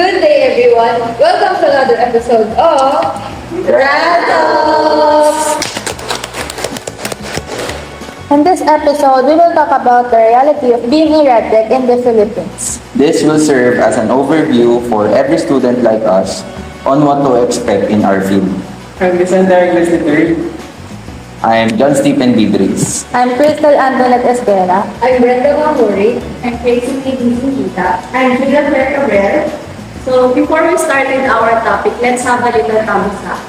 Good day, everyone. Welcome to another episode of Random. In this episode, we will talk about the reality of being a redneck in the Philippines. This will serve as an overview for every student like us on what to expect in our field. I'm Vicente III. I'm John Stephen Bidris. I'm Crystal Antoinette Esquera. I'm Brenda Mamuri. I'm Tracy Gita. I'm Julia Claire Cabrera. So before we started our topic, let's have a little thumbs up.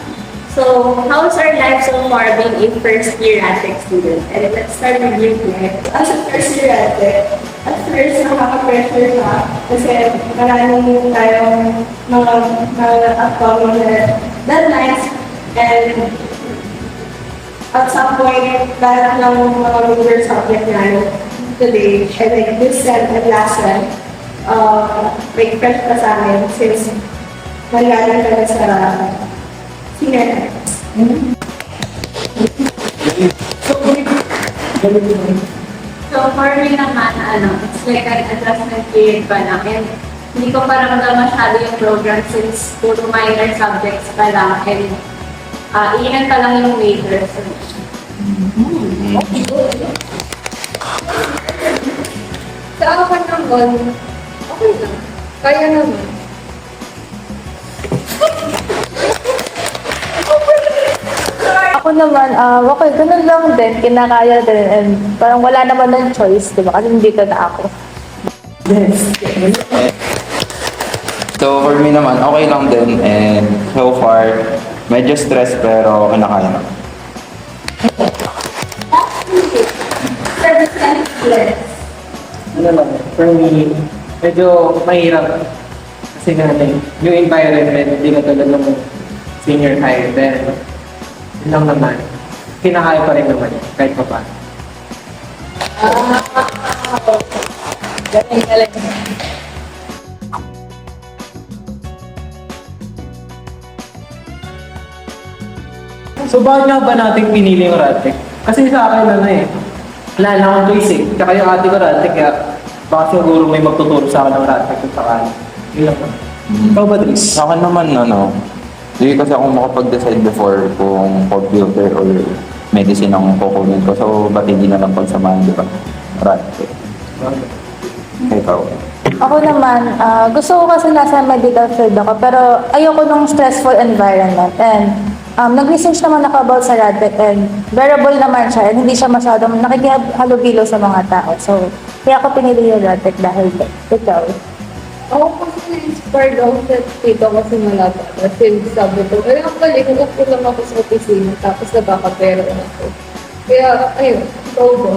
So how's our life so far being a first year AdTech student? And let's start with you, Claire. As a first year ate, at first nakaka-pressure siya kasi maraming tayong mga upcoming deadlines and at some point, lahat ng mga major subject namin today, and like this sem and last sem, may fresh pa sa amin since nanggaling kami sa senior. So for me naman, it's like an adjustment period pa lang. And hindi ko parang masyado yung program since puro minor subjects pa lang. And iyan pa lang yung major. So, Sa akin naman, okay lang. Kaya naman. Ako naman, okay, ganun lang din, kinakaya din, and parang wala naman ng choice, di ba? Kasi hindi ka na ako. So for me naman, okay lang din and so far, medyo stress pero kinakaya. Ano lang, for me, medyo mahirap. Kasi nga, yung environment, hindi ka tulad ng senior high. Then, yun lang naman. Kinakaya pa rin naman yun, kahit pa paano. Galing. So, bakit nga ba natin pinili yung Radtech? Kasi sa akin, wala na akong choice eh. Tsaka yung ate ko Radtech, kaya baka siguro may magtuturo sa akin ng Radtech kung sakali. Yun lang. Ikaw ba, Dries? Sa akin naman, hindi kasi ako makapag-decide before kung computer or medicine ang kukunin ko. So, ba't hindi na lang pagsamahan, di ba? Right. Ikaw. Ako naman, gusto ko kasi nasa medical field ako, pero ayoko nung stressful environment. And nag-research naman ako about sa RadTech and bearable naman siya and hindi siya masyadong nakikihalubilo sa mga tao. So, kaya ako pinili yung RadTech dahil ikaw. Ako kasi na-inspired ako sa tito ko simula pa. Kasi sabi ko, ay ang galing, upo lang ako sa opisina, tapos nagkakapera ako. Kaya, ayun, go.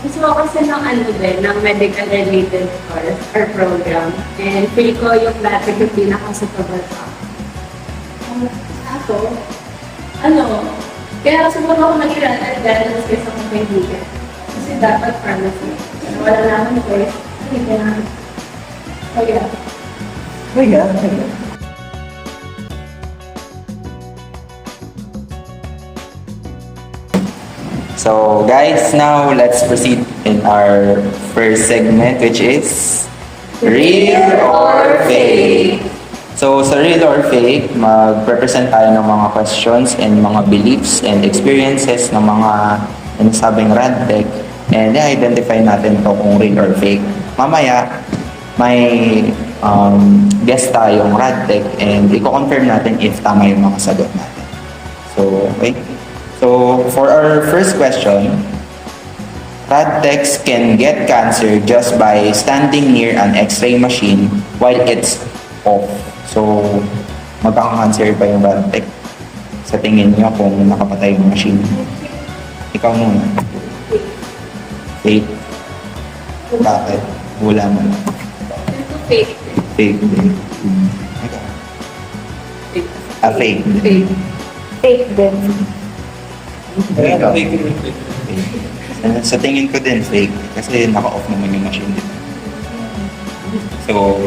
gusto ko kasi ng ng medical related course or program. And feel ko yung Radtech yung pinaka-suitable sa akin. Ako, kaya siguro ako nag-Radtech dahil sa mga kaibigan. Kasi dapat pharmacy. Wala naman choice. Hindi na. So guys, now let's proceed in our first segment, which is Real or Fake. So sa Real or Fake, mag-represent tayo ng mga questions and mga beliefs and experiences ng mga nasabing RadTech and i-identify natin to kung real or fake. Mamaya, may guest tayong RadTech and i-confirm natin if tama yung mga sagot natin. So, okay. So, for our first question, RadTechs can get cancer just by standing near an X-ray machine while it's off. So, magkaka-cancer pa yung RadTech sa tingin niyo kung nakapatay yung machine. Ikaw muna. Fake. Bakit? Wala mo. Fake. Fake din. Ikaw. Fake. Fake din. Ikaw. Sa tingin ko din, fake. Kasi naka-off naman yung machine din. So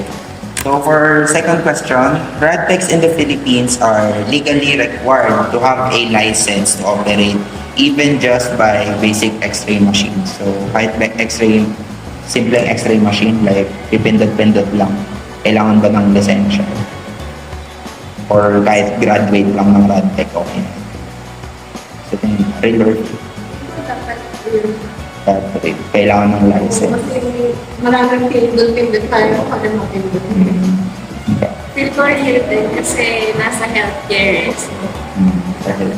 for second question, RadTechs in the Philippines are legally required to have a license to operate even just by basic X-ray machines. So kahit by X-ray, simpleng X-ray machine like pipindot-pindot lang, kailangan ba ng lisensya? Or kahit graduate lang ng RadTech, okay na. So, real or fake? Dapat yun. Graduate, kailangan ng license. Kasi maraming pindot-pindot tayo kung ano mapindot. Okay. Feel ko real din kasi nasa healthcare. So, Dahil,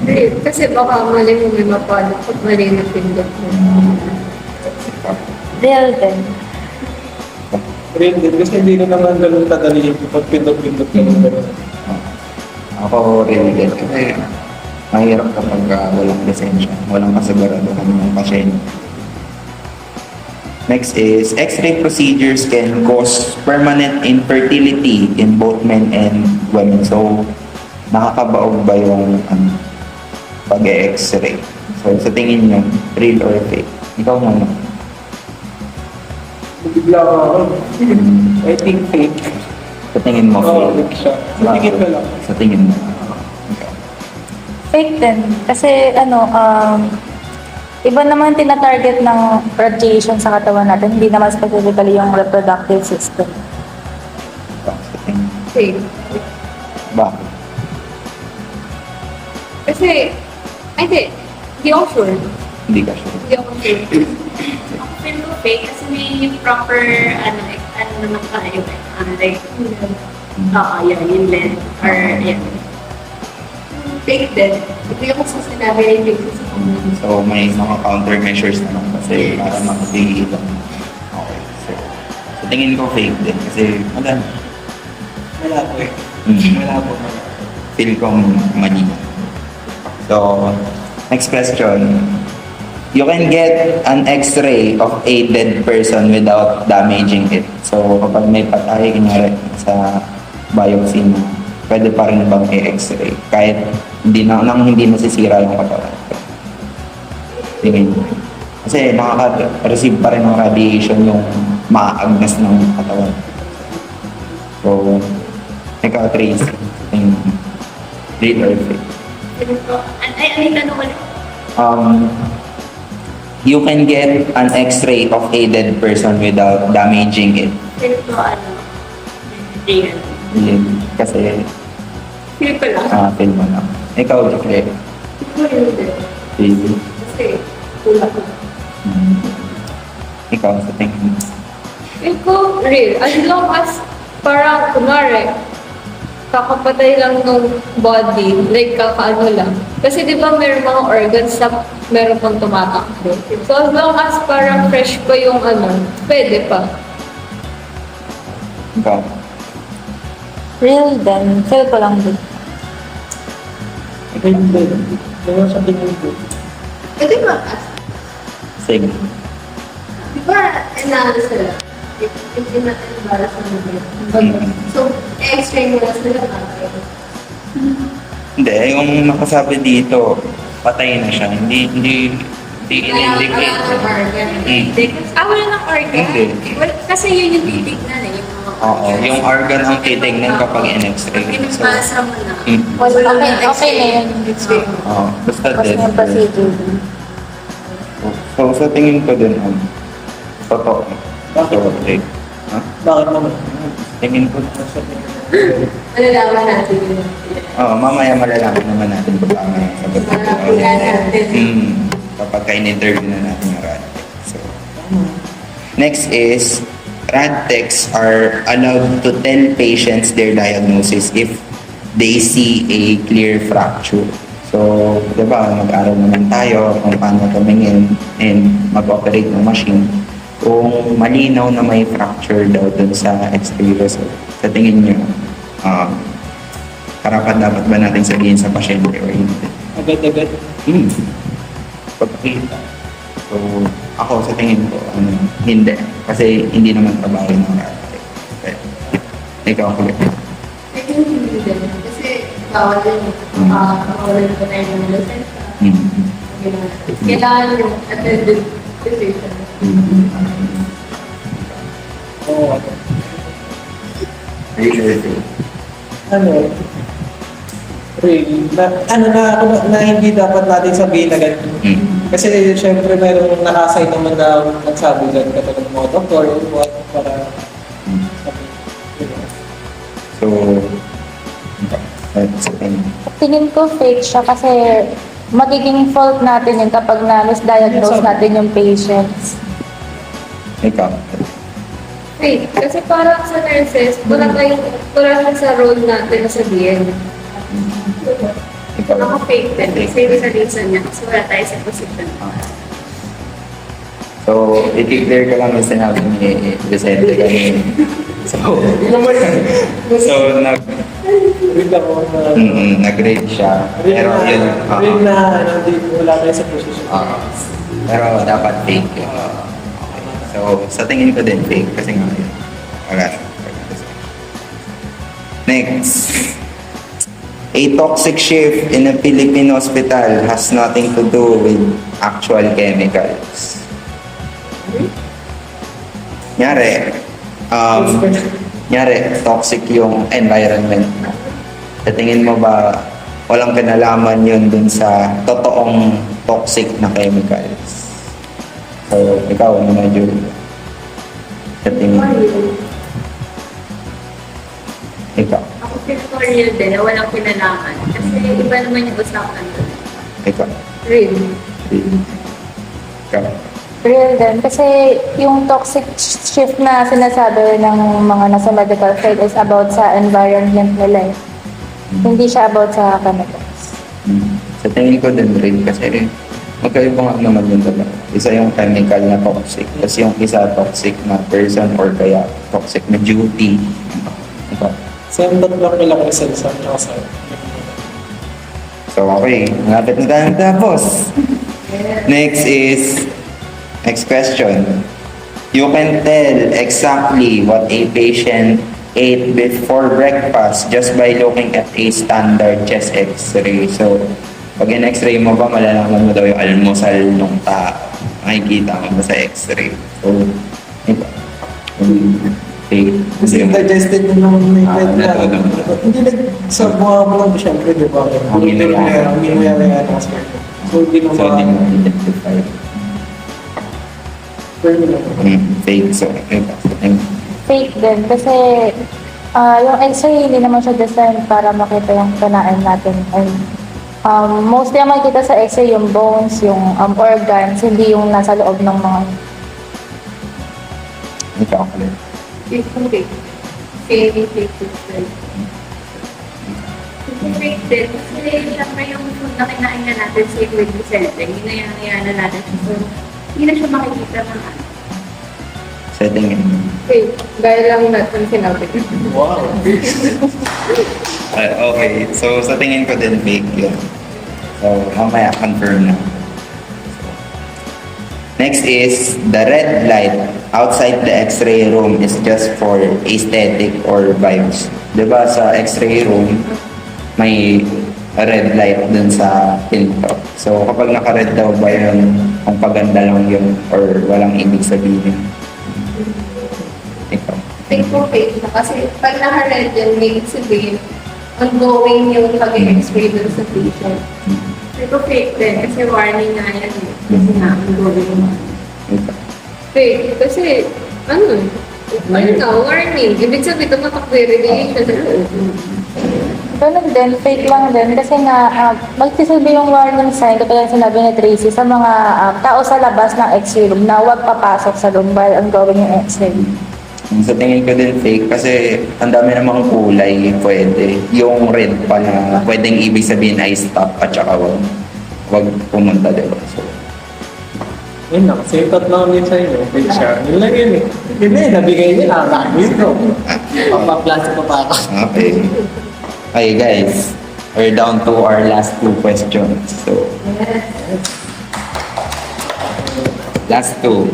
Real. Kasi baka mali mo may mapalot pag mali na pindot mo. Real din. Real din, kasi hindi na naman ganun kadali yung pag pindot-pindot ka ng ganun. ako rin din. Kasi mahirap kapag walang lisensya, walang kasiguraduhan ng pasyente. Next is, X-ray procedures can cause permanent infertility in both men and women. So, nakakabaog ba yung pag-X-ray? So, sa tingin nyo, real or fake? Ikaw muna. Bigla ko ako. I think fake. Sa tingin mo, Oo, fake? fake siya. Sa tingin ko lang. Sa tingin mo. Okay. Fake din. Kasi iba naman tinatarget ng radiation sa katawan natin. Hindi naman specifically yung reproductive system. Ikaw, sa tingin mo. Fake. Bakit? Kasi, ay hindi ako sure. Hindi ka sure. Hindi ako sure. ako feel ko fake kasi may proper, ano naman tayo like, yun length, or yun. Fake din. Hindi ako sa sinabi ay fake sa So, may mga countermeasures naman kasi para makatigil. Okay. So, sa tingin ko fake din kasi maganda. Wala po eh. Wala po. Feel kong mali. So, next question. You can get an X-ray of a dead person without damaging it. So, kapag may patay, kunyari sa biopsy mo, pwede pa rin bang i-X-ray? Kahit hindi nasisira yung katawan. Tingin mo. Kasi nakaka-receive pa rin ng radiation yung maagnas ng katawan. So, ikaw, Trace, real or fake? Feel ko, ano yung tanong ulit? You can get an X-ray of a dead person without damaging it. Feel ko, real. Kasi, Feel ko lang. feel mo lang. Ikaw, Claire. Feel ko yun din. Really? Kasi, tulak ko. Ikaw, sa tingin mo. Feel ko real. As long as, parang, kunwari, kakapatay lang ng body, like kakaano lang. Kasi di ba meron mga organs na meron pang tumatakbo. So as long as parang fresh pa yung pwede pa. Ikaw. Real din. Feel ko lang din. Ikaw yung din. Kaya sa tingin ko. Pwede ba? Sige. Di ba, inaano sila? Hindi natin para sa mga. So, x-ray mo lang sila natin. Hindi, yung nakasabi dito, patay na siya. Hindi in-indicate. Wala ng organ. Hindi. Well, kasi yun yung titignan yung mga Oo, yung organ ang titignan kapag in-X-ray. Pag pinapasa mo na. Okay na yun. X-ray mo. Oo, basta Tapos dead. yung procedure. So, sa tingin ko din, totoo. Bakit? So, okay. Ha? Bakit naman? Tingin ko. Malalaman natin yun. Mamaya malalaman naman natin kung tama yung sagot. Malalaman natin. Kapag ka-interview na natin yung RadTech. So, next is, RadTechs are allowed to tell patients their diagnosis if they see a clear fracture. So, di ba, mag-aral naman tayo kung paano tumingin and mag-operate ng machine. Kung malinaw na may fracture daw dun sa X-ray result, sa tingin nyo, karapat dapat ba natin sabihin sa pasyente or hindi? Agad-agad. Pagkita. So, ako sa tingin ko, hindi. Kasi hindi naman trabaho ng RadTech. Okay. Ikaw, Kulit. Pwede hindi din. Kasi, bawal yun. Bawal ko tayo ng lisensya. Kailangan yung attended physician. Oo. Really? Ano? Really? Na hindi dapat natin sabihin na ganun. Kasi syempre mayroong nakasay naman na nagsabi dyan katulad ng mga doktor or what para So, that's the thing. Tingin ko fake siya kasi magiging fault natin yun kapag na-misdiagnose natin yung patients. Ikaw. Wait, kasi parang sa nurses, wala lang sa role natin na sabihin. Ikaw. Ako fake din. Kasi yung sa reason niya. Kasi wala tayo sa position. So, i-clear ko lang yung sinabi ni Vicente kanina. So, Read ako na... nag-grade siya. Pero yun, read na, wala tayo sa position. pero dapat fake yun. Okay. So, sa tingin ko din fake kasi nga yun. Wala siya. Next. A toxic shift in a Philippine hospital has nothing to do with actual chemicals. Nyari, toxic yung environment mo. Sa tingin mo ba, walang kinalaman yun dun sa totoong toxic na chemicals? So, ikaw, ano na, Julie? Sa tingin mo? Ikaw. Ako pictorial din na walang kinalaman. Kasi iba naman yung usapan doon. Ikaw. Real. Ikaw. Real din. Kasi yung toxic shift na sinasabi ng mga nasa medical field is about sa environment nila. Hindi siya about sa chemicals. Sa tingin ko din rin kasi magkaiba nga naman yun talaga. Isa yung chemical na toxic, tapos yung isa toxic na person or kaya toxic na duty. Ikaw. Same tatlong ilang result sa So, okay. Malapit na tayo tapos. Next question. You can tell exactly what a patient ate before breakfast just by looking at a standard chest x-ray. So, pag in-x-ray mo ba, malalaman mo daw yung almusal nung tao. Makikita mo ba sa x-ray. So, ito. Okay. Kasi digested din naman may natulog. Hindi sa mga mo siyempre, di ba? Ang inayaan. Ang inayaan kasi. So, hindi So, di naman. mo identify. Fake. So, ito. Fake din. Kasi yung x-ray, hindi naman siya design para makita yung kanain natin. And mostly ang makikita sa x-ray yung bones, yung organs, hindi yung nasa loob ng mga... Ikaw, Claire. Fake. Fake picture. Fake din. Kasi syempre yung food na kinain na natin sa with Vicente, hinayaan na natin siya. So, hindi na siya makikita ng ano. Sa tingin. Fake. Gaya lang natin sinabi. Wow. Okay. So, sa tingin ko din fake yun. So, mamaya confirm na. Next is, the red light outside the x-ray room is just for aesthetic or vibes. Diba sa x-ray room, may red light dun sa pinto. So, kapag naka-red daw ba yun, kung paganda lang yun or walang ibig sabihin? Ikaw. Fake po fake siya. Kasi pag naka-red yan, may sabihin, ongoing yung pag-experience dun sa patient. Pero fake din. Kasi warning nga yan. Kasi nga, ang going on. Ikaw. Fake. Kasi, ano na, warning. Ibig sabihin, tumatakbo yung radiation sa loob. Ganun din, fake lang din. Kasi nga, magsisilbi yung warning sign, kapag sinabi ni Tracy, sa mga tao sa labas ng x-ray room na huwag papasok sa room while ongoing yung x-ray. Sa tingin ko din fake kasi ang dami namang kulay pwede. Yung red pa na pwedeng ibig sabihin ay stop at saka wag pumunta diba? So, Yun lang, same thought lang din sa inyo. Fake siya. Yun lang yun eh. Hindi, nabigay niya. Dito. Papaplasa pa pa ako. okay. Okay guys, we're down to our last two questions. So, last two.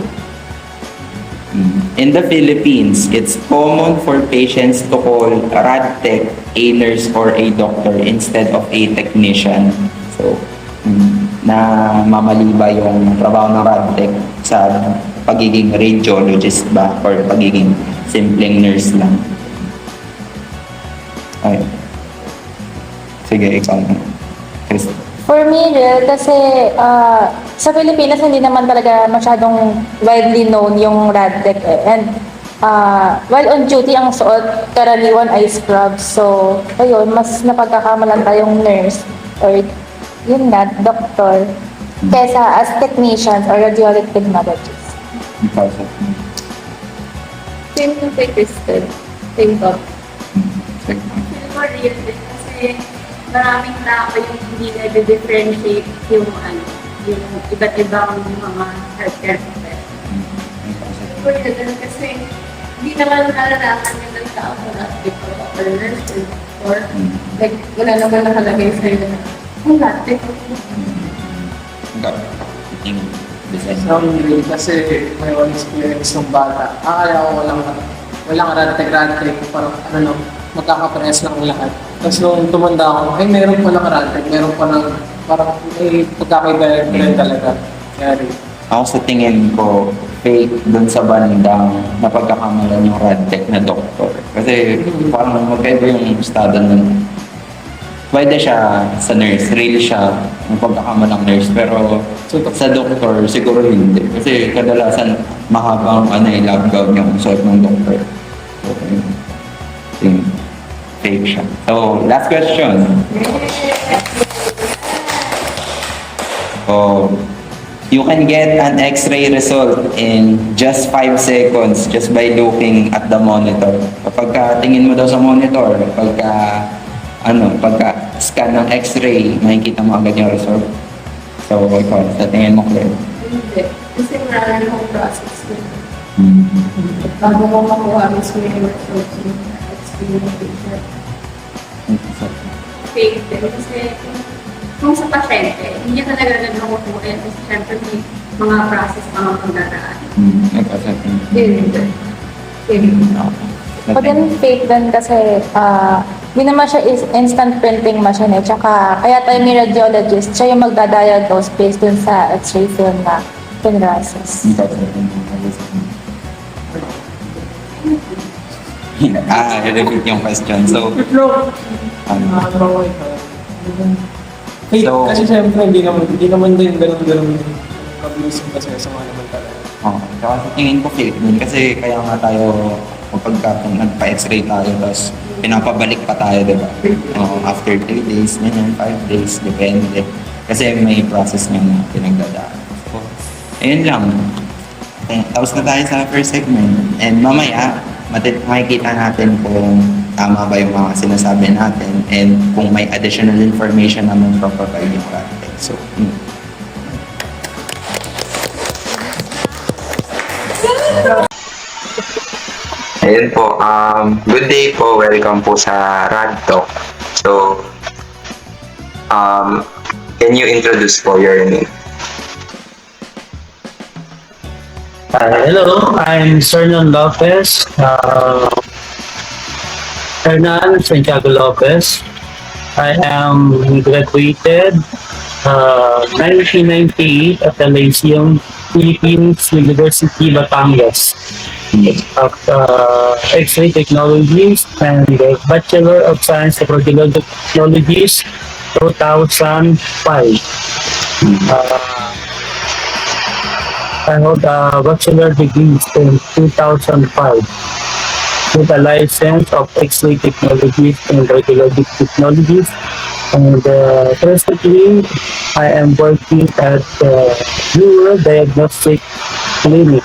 In the Philippines, it's common for patients to call RadTech a nurse or a doctor instead of a technician. So, na mamali ba yung trabaho ng RadTech sa pagiging radiologist ba or pagiging simpleng nurse lang? Okay. Sige, ikaw na. Chris. For me, real, kasi sa Pilipinas, hindi naman talaga masyadong widely known yung RadTech. And while on duty, ang suot karaniwan ay scrubs. So, ayun, mas napagkakamalan tayong nurse or yun nga, doktor, kesa as technicians or radiologic technologists. Because of Same to kay Kristen. Same thought. Feel ko real din kasi maraming tao yung hindi na-differentiate yung yung iba't ibang mga healthcare professionals. For yun, kasi hindi naman nalalaman yung ng tao kung active or nurse or like wala naman nakalagay sa'yo na ang latte. So, hindi kasi may one experience ng bata. Akala ko walang ranteg-ranteg, parang magkakapress lang ang lahat. Tapos nung tumanda ako, ay meron pa lang ranteg, meron pa lang, parang may pagkakaiba talaga. Kaya rin. ako sa tingin ko, fake dun sa bandang napagkakamalan yung radtech na doktor. Kasi parang magkaiba yung estado nun. Pwede siya sa nurse, real siya, yung pagkakamalang nurse. Pero sa doktor, siguro hindi. Kasi kadalasan mahabang lab gown yung suot ng doktor. So, yung fake siya. So, last question. So, you can get an X-ray result in just 5 seconds just by looking at the monitor. Kapag tingin mo daw sa monitor, pagka-scan ng X-ray, makikita mo agad yung result. So, ikaw, sa tingin mo, Claire? Hindi. Kasi marami akong process yun. Bago mo makuha mismo yung results yung experimentation. Fake din kasi kung sa pasyente, hindi ka talaga nagmakukuha kasi syempre may mga process pa mga pagdadaan. Ikaw, sa tingin mo? Hindi. Same. Pag yung fake din kasi, di naman siya is instant printing machine eh. Tsaka, kaya tayo may radiologist, siya yung magdadiagnose based dun sa X-ray film na pinrases. Ikaw, sa tingin mo? I-repeat yung question. So, Hey, So- kasi siyempre hindi naman din ganun mabilis yung proseso nga naman talaga. Saka sa tingin ko fake din kasi kaya nga tayo kung nagpa-x-ray tayo tapos pinapabalik pa tayo, diba? After 3 days, 5 days, depende. Kasi may process nga na pinagdadaan. So, ayun lang. Okay, tapos na tayo sa first segment. And mamaya, makikita natin kung tama ba yung mga sinasabi natin and kung may additional information naman provide yung content. So, ayun po, good day po, welcome po sa Rad Talk. So, can you introduce po your name? Hello, I'm Sernan Lopez. Hernan Santiago Lopez. I am graduated 1998 at the Lyceum Philippines University, Batangas of X-ray Technologies and the Bachelor of Science of Radiological Technologies 2005. I hold a bachelor degree in 2005 with a license of X-ray Technologies and Radiologic Technologies. And presently, I am working at Neuro Diagnostic Clinic.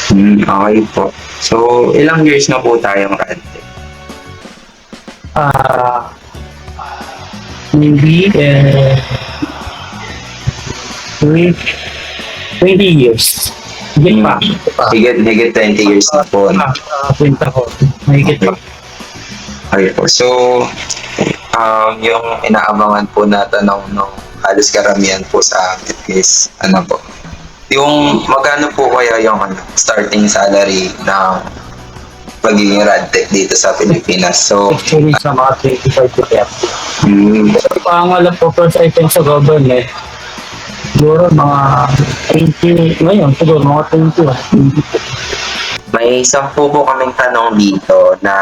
Okay po. So, ilang years na po tayong Radtech? Maybe 20 years. Higit pa. Higit 20 years na po. Kwenta ko. Mahigit pa. Okay po. So, yung inaabangan po na tanong ng halos karamihan po sa amin is, yung magkano po kaya yung starting salary ng pagiging Radtech dito sa Pilipinas? So, Actually, sa mga 25 to 30. Pangalap po first item sa government, siguro mga 20, ngayon siguro mga 20. may 10 po kaming tanong dito na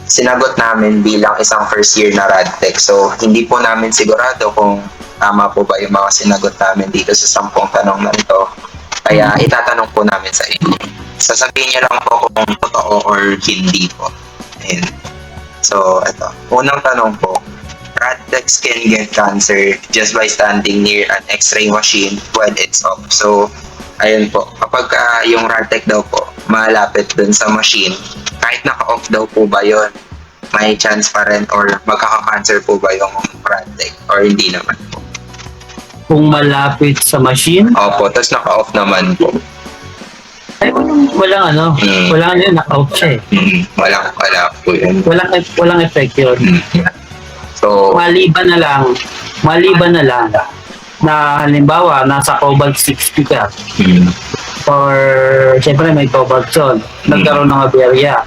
sinagot namin bilang isang first year na Radtech. So, hindi po namin sigurado kung tama po ba yung mga sinagot namin dito sa 10 tanong na ito. Kaya itatanong po namin sa inyo. Sasabihin niyo lang po kung totoo or hindi po. Ayan. So, ito. Unang tanong po, Radtex can get cancer just by standing near an X-ray machine when it's off. So, ayun po. Kapag yung Radtex daw po, malapit dun sa machine, kahit naka-off daw po ba yun, may chance pa rin or magkaka-cancer po ba yung Radtex or hindi naman po? Kung malapit sa machine, Opo, tapos naka-off naman po. ay walang ano, walang ano yun, knock-out siya eh. Wala po yun. Walang effect yun. So, Maliban na lang na halimbawa nasa cobalt 60 ka or syempre may cobalt yun, nagkaroon ng aberya.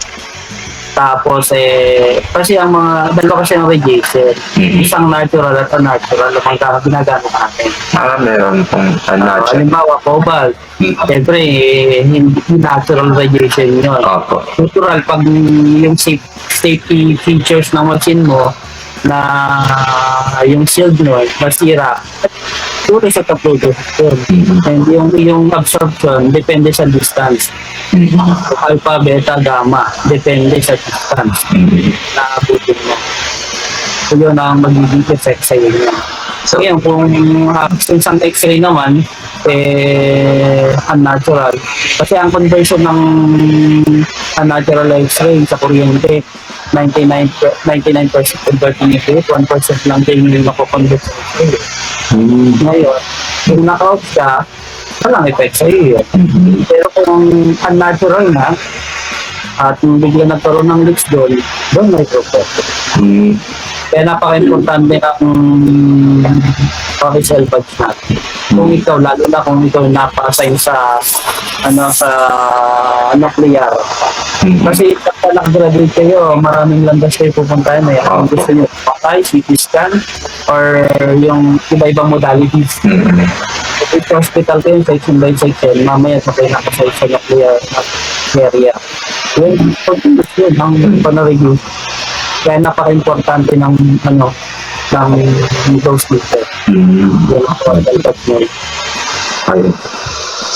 Tapos kasi ang mga dalawa kasi ang radiation, isang natural at unnatural ang ginagamit natin. meron pong unnatural. Halimbawa cobalt, syempre hindi natural radiation yun. Opo. Natural pag yung safety features ng machine mo na yung shield mo masira, puro sa produce yun. And yung absorption depende sa distance. Alpha, beta, gamma depende sa distance na abutin mo. So yun ang magiging effect sa inyo. So yun, kung since ang X-ray naman unnatural, kasi ang conversion ng unnatural X-ray sa kuryente 99% converting ito, 1% lang din yung makukonvert sa X-ray. Ngayon, kung naka-off ka, walang effect sa iyo. Pero kung unnatural na, at bigla nagkaroon ng leaks doon may effect. Kaya napaka-importante ang pakiselfage natin. Kung ikaw, lalo na kung ikaw napa-assign sa nuclear. Kasi kapag nakagraduate kayo, maraming landas kayo pupuntahan eh. Kung gusto nyo patay, CT scan, or yung iba-ibang modalities. If hospital kayo, section by section, mamaya pa kayo nakasay sa nuclear area. Yun, pag-inus yun, ang panareview. Kaya napaka-importante ng dose meter. Yan ang dapat mo. Ayun.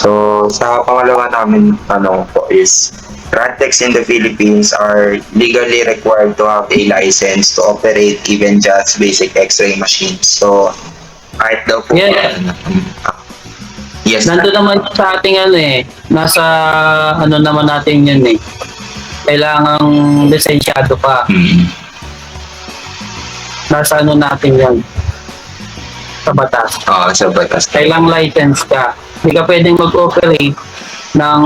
So, sa pangalawa namin tanong po is, Radtex in the Philippines are legally required to have a license to operate even just basic X-ray machines. So, kahit daw po yes. Nandun naman sa ating nasa naman natin yun eh. Kailangang lisensyado pa. Nasa natin yan. Sa batas. Sa batas. Kailangang license ka. Hindi ka pwedeng mag-operate ng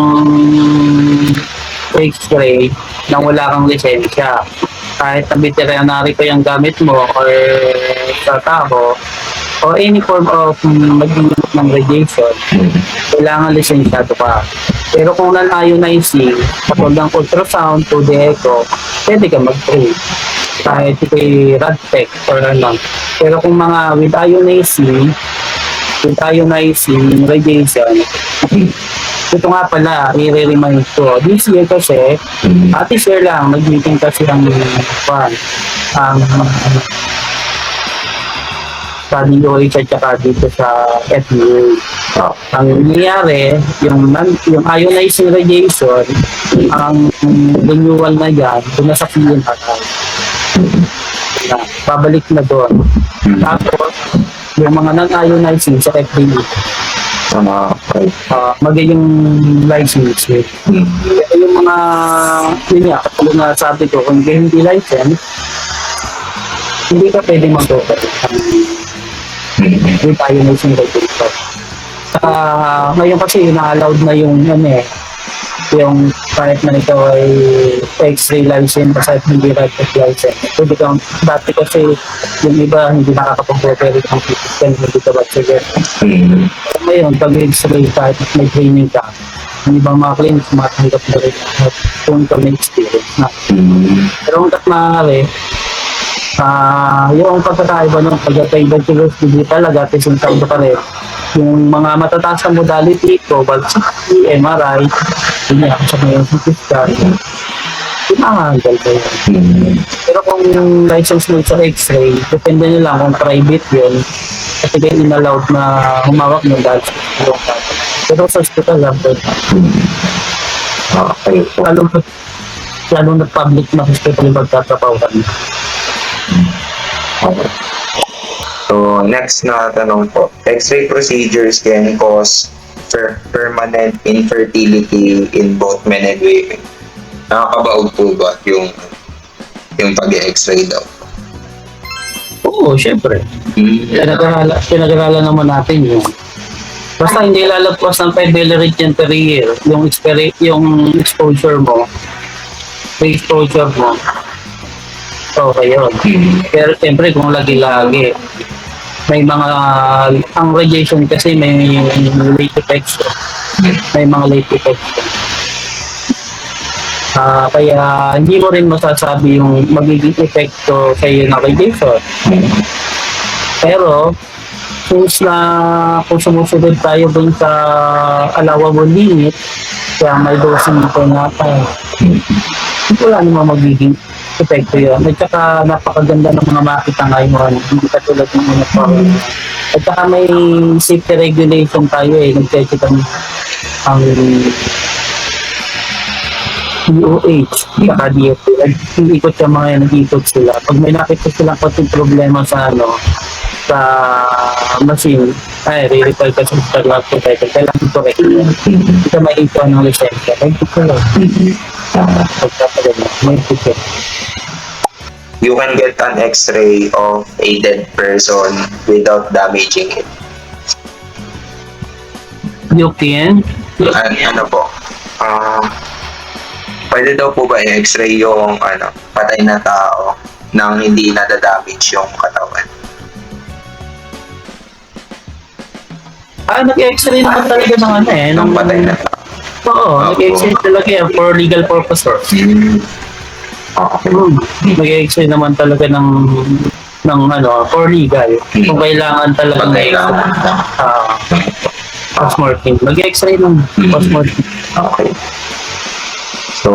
X-ray nang wala kang lisensya. Kahit na veterinary ko yung gamit mo or sa tao o any form of mag-init ng radiation, kailangan lisensyado pa. Pero kung non-ionizing, kapag ng ultrasound, 2D echo, pwede ka mag-trade. Kahit kay Radtech or ano. Pero kung mga with ionizing radiation, ito nga pala, i-remind ko. This year kasi, this year lang, nag-meeting kasi ang sa DOH at saka dito sa FDA. Ang nangyayari, yung ionizing radiation, ang renewal na yan, kung nasa PNR, babalik na doon. Tapos, yung mga non-ionizing sa FDA, magiging license. Yung mga, yun nga, kapag nga sabi ko, kung hindi license, hindi ka pwede mag-operate. Hindi tayo na isang regulator. Ngayon kasi na-allowed na yung yung kahit na ito ay X-ray license kasi hindi Radtech license. Pwede kang, dati kasi yung iba hindi nakakapag-operate ng system, hindi ka ba sige. Ngayon, pag X-ray kahit may training ka, yung ibang mga clinics, matanggap na rin kung ito may experience na. Pero kung maaari, yung pagkakaiba ng pagkakaiba hindi talaga tisintaw pa rin. Yung mga matataas na modality, cobalt 60, MRI, yun yan, sa mga CT scan, pinahanggal ko yun. Pero kung yung license mo sa X-ray, depende nyo lang kung private yun, kasi kayo inallowed na humawak ng dahil sa pero sa hospital lang doon. Okay po. Lalo na public na hospital yung magtatrabaho kami. Okay. So, next na tanong po. X-ray procedures can cause permanent infertility in both men and women. Nakakabaog po ba yung pag-x-ray daw? Oo, syempre. Pinag-aralan naman natin yun. Basta hindi lalagpas ng 5 milliradian per year, yung exposure mo, may exposure mo, okay yun. Pero siyempre kung lagi-lagi, may mga, ang radiation kasi may late effects. May mga late effects. Kaya hindi mo rin masasabi yung magiging epekto sa iyo ng radiation. Pero, since na kung sumusunod tayo dun sa allowable limit, kaya may dosing ito na tayo, wala namang magiging epekto yun. At saka napakaganda ng mga makita ngayon, hindi katulad ng mga parang. At saka may safety regulation tayo nag-check ang DOH, saka DFA. Nag-ikot yung mga yan, nag-ikot sila. Pag may nakita silang konting problema sa sa machine, re-repair ka sa lab ko tayo. Kailangan correct. Hindi ka maiikuan ng lisensya. Thank you for that. May ticket. You can get an X-ray of a dead person without damaging it. You can? Ano po? Pwede daw po ba i-X-ray yung patay na tao nang hindi nadadamage yung katawan? Nag-x-ray naman talaga ng Nang patay na tao. Oo, nag-x-ray talaga yan for legal purposes. Nag-x-ray naman talaga ng for legal. Kung kailangan talaga post-mortem. Nag-x-ray ng post-mortem. Okay. So,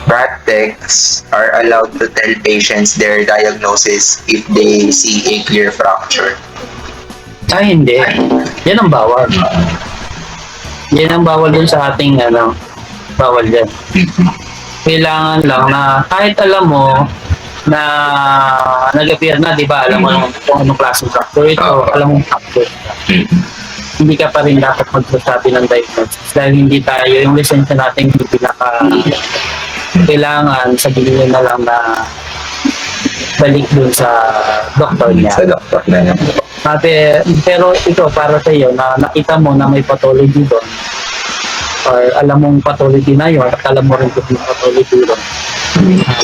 rat techs are allowed to tell patients their diagnosis if they see a clear fracture. Hindi. Yan ang bawal. Yan ang bawal dun sa ating bawal dyan. Kailangan lang na kahit alam mo na nag-appear na, di ba? Alam mo kung anong klaseng fracture ito, alam mo fracture. Hindi ka pa rin dapat magsasabi ng diagnosis dahil hindi tayo, yung lisensya natin hindi kailangan sabihin na lang na balik dun sa doktor niya. Sa doktor na yan. Pero ito para sa iyo na nakita mo na may pathology doon or alam mong pathology na yun at alam mo rin kung may pathology doon.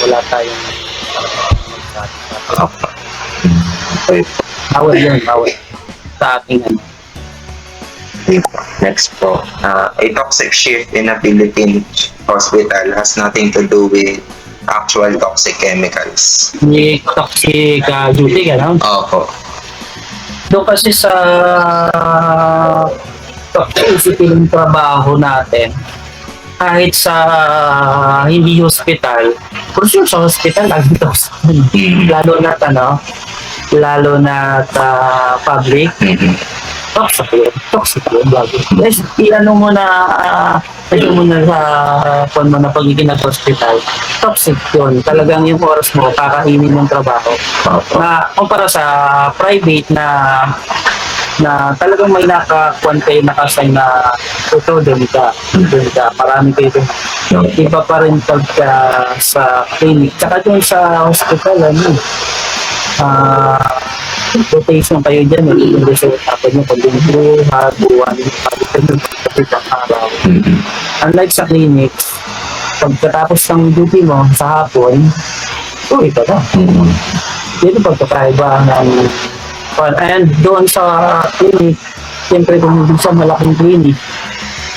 Wala tayong bawal yun, bawal sa ating Next po. A toxic shift in a Philippine hospital has nothing to do with actual toxic chemicals. May toxic duty, gano'n? Opo. Doon kasi sa toxicity ng trabaho natin, kahit sa hindi hospital, for sure sa hospital, lagi toxic. Lalo na public, toxic yun, lagi. Yes, ano mo na sa kung mo na pagiging nag-hospital, toxic yun. Talagang yung oras mo, kakainin ng trabaho. Na, kumpara sa private na talagang may naka-quantay, naka-sign na ito, doon ka, marami kayo doon. Iba pa rin pagka sa clinic. Tsaka doon sa hospital, rotation kayo dyan, yung result natin yung pag-improve, buwan, araw. Unlike sa clinic, pagkatapos ng duty mo sa hapon, uwi ka na. Dito pagkakaiba ng and doon sa clinic, siyempre kung hindi sa malaking clinic,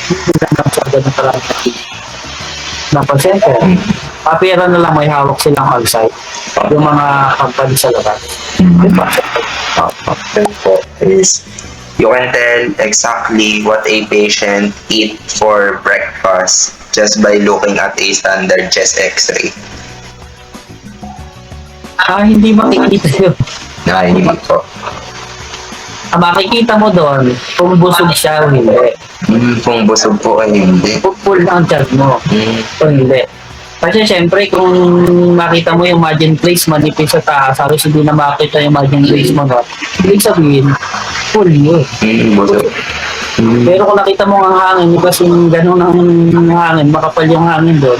hindi na nagsagad ng karami na pasyente. Papira na lang may hawak silang on-site. Yung mga company sa labas. You can tell exactly what a patient eat for breakfast just by looking at a standard chest x-ray. Hindi makikita yun. Hindi po. Makikita mo doon kung busog siya o hindi. Kung busog po ay hindi. Full ang tiyan mo o hindi. Kasi syempre kung makita mo yung margin place manipis sa taas, halos hindi na makita yung margin place mo, no? Ibig sabihin, full yun. Busog. Pero kung nakita mo ang hangin, kasi gano'n ang hangin, makapal yung hangin doon,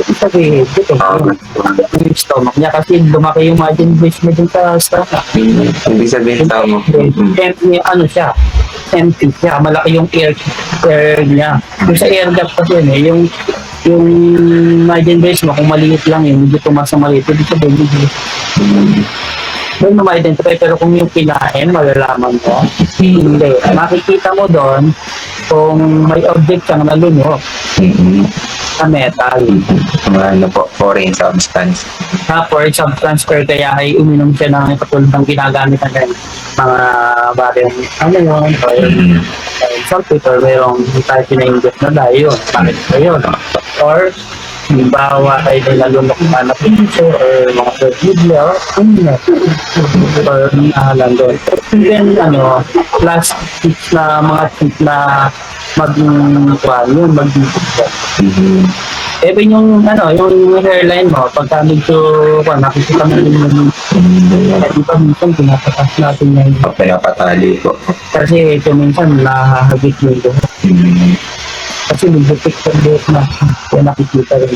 ibig sabihin, dito yung stomach niya kasi lumaki yung margin place mo dun sa stomach. Ibig sabihin tama. Empty, ano siya, empty siya, malaki yung air niya. Yung sa air gap kasi yun yung margin base mo, kung maliit lang yun, hindi tumas na maliit, ibig sabihin, doon mo ma-identify, pero kung yung kinain, malalaman mo, hindi. Makikita mo doon kung may object siyang nalunok sa metal. Ano po, foreign substance. For substance or kaya ay uminom siya ng katulad ng ginagamit natin mga barang ano yun or saltpeter mayroong tayo pinainggit na dahil yun bakit ba yun or halimbawa ay nilalunok na na piso or mga biblia or nahalan doon. Then plastic na mga tip na mag-dipit. Even yung hairline mo, pagka medyo nakikita mo yung di ba minsan pinapatas natin yung Pinapatali po. kasi ito minsan nahahagit yung buhok. Kasi nag-detect sa buhok na kaya nakikita rin.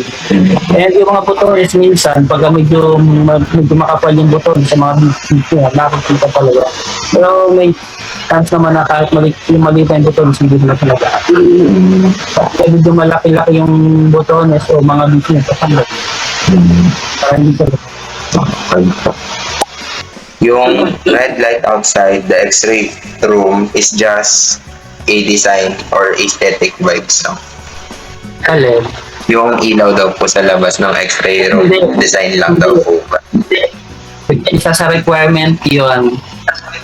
And yung mga butones minsan, pagka medyo makapal yung buton sa mga bibig nakikita talaga. Pero may chance naman na kahit yung maliit na yung butones, hindi na talaga. Kaya medyo malaki-laki yung butones o mga bibig na kasama. Para hindi talaga. Yung red light outside the X-ray room is just a design or aesthetic vibes lang. Alin? Yung ilaw daw po sa labas ng X-ray room, design lang daw po. Isa sa requirement yun.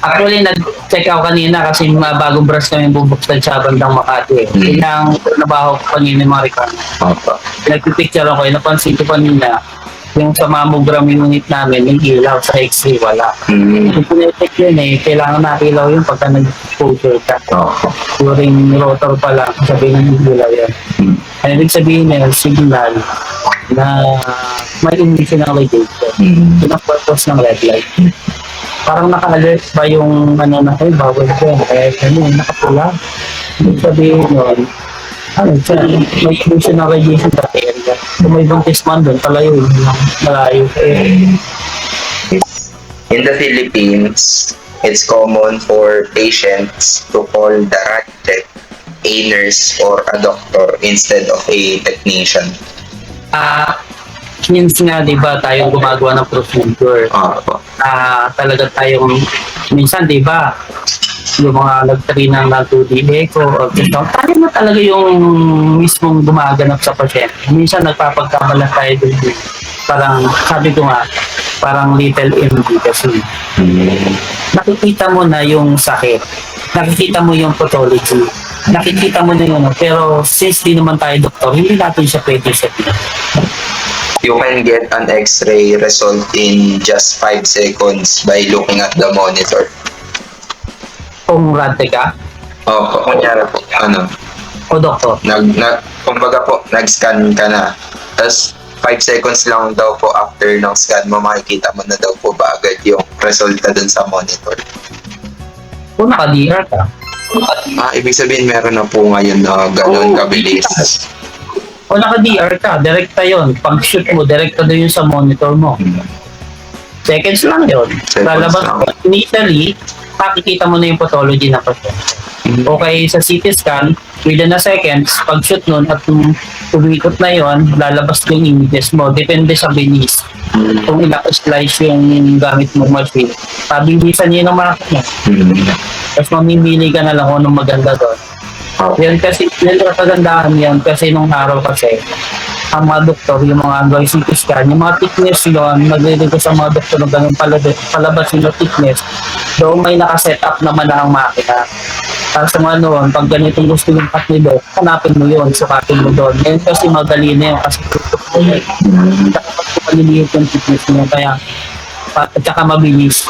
Actually, nag-check out kanina kasi mga bagong brush kami bubuksan sa bandang Makati. Yun ang nabaho ko kanina yung mga requirement. Opo. Nagpipicture ako, napansin ko kanina, yung sa mammogram unit namin, yung ilaw sa X-ray, wala. Yung pinecheck yun kailangan nakilaw yun pagka nag-exposure ka. Opo. During rotor pa lang, sabihin ng ilaw yan. Ano ibig sabihin na signal na may emission ng radiation. Yun ang purpose ng red light. Parang naka-alert ba yung bawal ko, kaya nakapula. Ibig sabihin yun, may emission ng radiation sa area. Kung may buntis man doon, malayo. In the Philippines, it's common for patients to call the rat tech a nurse or a doctor instead of a technician. Means nga, di ba, tayong gumagawa ng procedure. Opo. Talaga tayong, minsan, di ba, yung mga nag-train ng 2D echo or tayo na talaga yung mismong gumaganap sa pasyente. Minsan nagpapagkamalan tayo doon. Parang, sabi ko nga, parang little MD kasi. Nakikita mo na yung sakit. Nakikita mo yung pathology. Nakikita mo na yun. Pero since di naman tayo doktor, hindi natin siya pwede sabihin. You can get an X-ray result in just 5 seconds by looking at the monitor. Kung rante ka, Opo, kunyari po, o doktor. kumbaga po, nag-scan ka na. Tapos, 5 seconds lang daw po after ng scan mo, makikita mo na daw po ba agad yung resulta dun sa monitor. Kung naka-DR ka, Ibig sabihin, meron na po ngayon na ganun kabilis. o naka-DR ka, direkta yon. Pag shoot mo, direkta doon yun sa monitor mo. Seconds lang yun. Seconds Lalabas lang. ko. Initially, makikita mo na yung pathology ng patient. Okay, sa CT scan, within a seconds, pag shoot nun at umikot na yon, lalabas yung images mo. Depende sa bilis. Kung ilang slice yung gamit mo machine. Pabilisan niya ng makina. Tapos mamimili ka na lang kung anong maganda doon. Yan kasi, yan ang kagandahan yan kasi nung araw kasi, ang mga doktor, yung mga Android CT scan, yung mga thickness yun, nag-ready ko sa mga doktor na ganun palabas yung thickness, doon may nakaset up naman na ang makina. Para sa mga noon, pag ganitong gusto yung cut ni Doc, hanapin mo yun, sukatin mo doon. Ngayon kasi madali na yun kasi dapat maliliit yung thickness niya. Kaya at saka mabilis.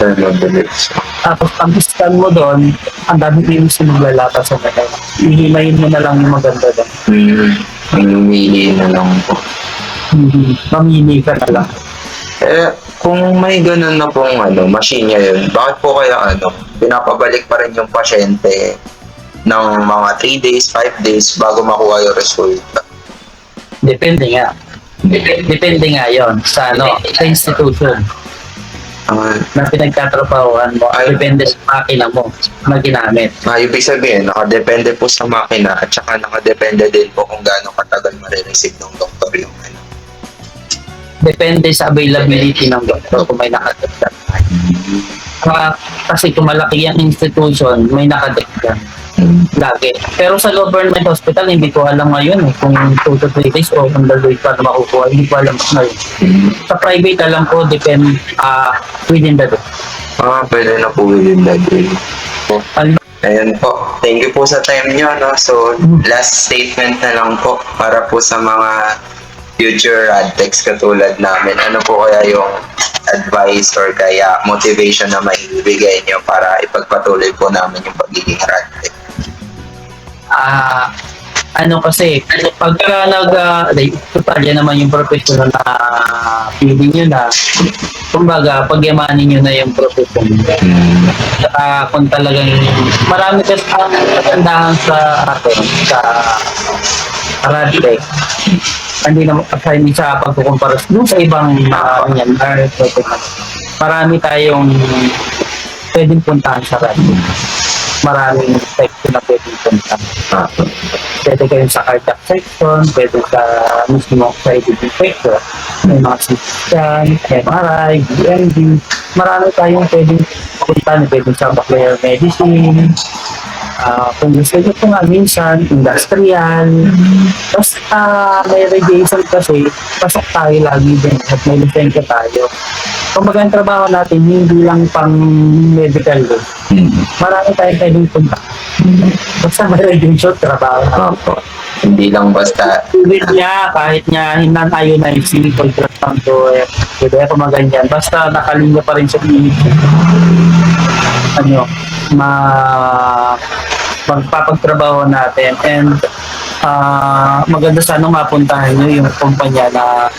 Tapos pag scan mo doon, ang dami inis yung maglalata sa mata. Ihimayin mo na lang yung maganda doon. Mamili na lang po. Mamili ka na lang. Kung may ganun na pong machine ngayon, bakit po kaya pinapabalik pa rin yung pasyente ng mga 3 days, 5 days bago makuha yung resulta? Depende nga. Depende nga yon sa sa institution na pinagtatrabahuan mo. Depende sa makina mo na ginamit. Ibig sabihin, nakadepende po sa makina at saka nakadepende din po kung gaano katagal marireceive ng doktor yung Depende sa availability ng doktor kung may nakadekda. Kasi kung malaki ang institution, may nakadekda. Lagi. Pero sa government hospital, hindi ko alam ngayon kung 2 to 3 days o kung daloy pa na makukuha. Hindi ko alam ngayon. Sa private, alam ko, depend within the day. Pwede na po within that day. Ayan po. Thank you po sa time nyo. So, last statement na lang po para po sa mga future radtechs katulad namin. Ano po kaya yung advice or kaya motivation na maibigay nyo para ipagpatuloy po namin yung pagiging radtech? Kasi pagka total yan naman yung professional na feeling nyo na kumbaga pagyamanin nyo na yung profession. Saka kung talagang marami kasi ang katandahan sa atin sa radtech, hindi naman kasi sa pagkukumpara sa ibang marami tayong pwedeng puntahan sa radtech. Maraming section na pwedeng puntahan. Pwede kayo sa cardiac section, pwede sa mismo sa editing section. May mga CT scan, MRI, BMD. Marami tayong pwedeng puntahan. Pwede sa nuclear medicine. Kung gusto nyo po nga minsan, industrial. Tapos may radiation kasi, pasok tayo lagi din at may lisensya tayo. Kumbaga ang trabaho natin, hindi lang pang medical din. Marami tayong pwedeng punta. Basta may radiation, trabaho na. Hindi lang basta Kahit niya, non-ionizing, ultrasound to, pwede ako maganyan. Basta nakalinya pa rin sa clinic. Magpapagtrabaho natin. And maganda sana mapuntahan nyo yung kumpanya na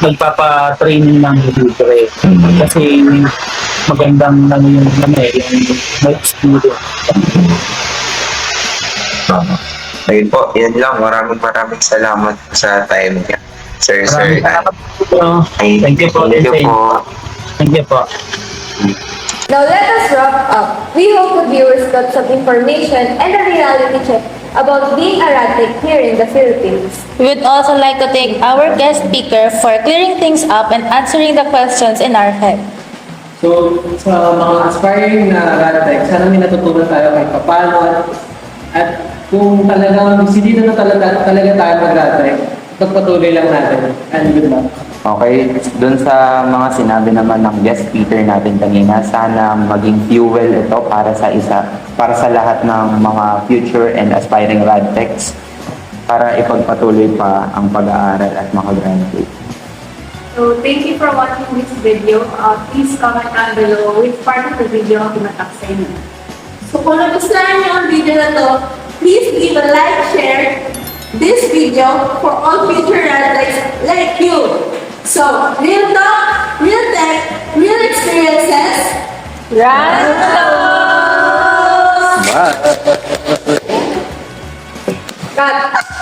nagpapa-training ng libre. Kasi magandang yung experience. Ayun po, yan lang. Maraming salamat sa time niya. Sir. Thank you po. Thank you po. Now let us wrap up. We hope the viewers got some information and a reality check about being a radtech here in the Philippines. We would also like to thank our guest speaker for clearing things up and answering the questions in our head. So, sa mga aspiring na radtech, sana may natutunan tayo kahit paano at kung talagang decidido na talaga tayo mag-radtech, pagpatuloy lang natin. And good luck. Okay, dun sa mga sinabi naman ng guest speaker natin kanina, sana maging fuel ito para sa lahat ng mga future and aspiring radtechs para ipagpatuloy pa ang pag-aaral at makagraduate. So, thank you for watching this video. Please comment down below which part of the video ang tumatak sa inyo. So kung nagustuhan niyo ang video na to, please give a like, share this video for all future radtechs like you. So, real talk, real tech, real experiences. Cut!